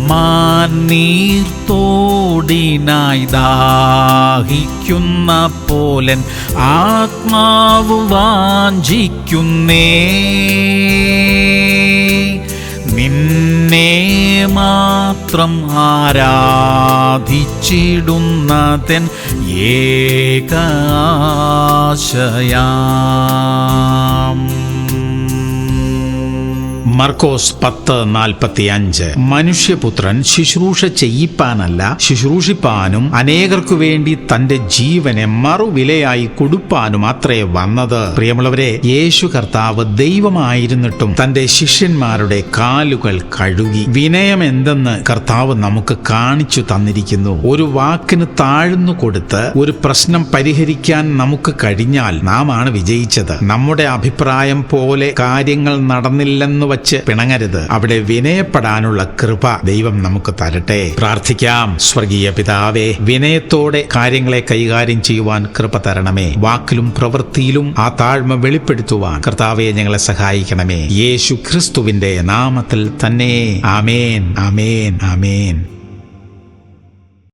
മാന്നീർത്തോടിനായി ദാഹിക്കുന്ന പോലൻ ആത്മാവ് വാഞ്ചിക്കുന്നേ. നിന്നെ മാത്രം ആരാധിച്ചിടുന്നതൻ ഏകാശയാം. മർക്കോസ് 10:45. മനുഷ്യപുത്രൻ ശുശ്രൂഷ ചെയ്യിപ്പാനല്ല, ശുശ്രൂഷിപ്പാനും അനേകർക്കു വേണ്ടി തന്റെ ജീവനെ മറുവിലയായി കൊടുപ്പാനും അത്രേ വന്നത്. പ്രിയമുള്ളവരെ, യേശു കർത്താവ് ദൈവമായിരുന്നിട്ടും തന്റെ ശിഷ്യന്മാരുടെ കാലുകൾ കഴുകി. വിനയം എന്തെന്ന് കർത്താവ് നമുക്ക് കാണിച്ചു തന്നിരിക്കുന്നു. ഒരു വാക്കിന് താഴ്ന്നു കൊടുത്ത് ഒരു പ്രശ്നം പരിഹരിക്കാൻ നമുക്ക് കഴിഞ്ഞാൽ നാം ആണ് വിജയിച്ചത്. നമ്മുടെ അഭിപ്രായം പോലെ കാര്യങ്ങൾ നടന്നില്ലെന്ന് വച്ച് പിണങ്ങരുത്. അവിടെ വിനയപ്പെടാനുള്ള കൃപ ദൈവം നമുക്ക് തരട്ടെ. പ്രാർത്ഥിക്കാം. സ്വർഗീയ പിതാവേ, വിനയത്തോടെ കാര്യങ്ങളെ കൈകാര്യം ചെയ്യുവാൻ കൃപ തരണമേ. വാക്കിലും പ്രവൃത്തിയിലും ആ താഴ്മ വെളിപ്പെടുത്തുവാൻ കർത്താവേ ഞങ്ങളെ സഹായിക്കണമേ. യേശു ക്രിസ്തുവിന്റെ നാമത്തിൽ തന്നെ. ആമേൻ, ആമേൻ, ആമേൻ.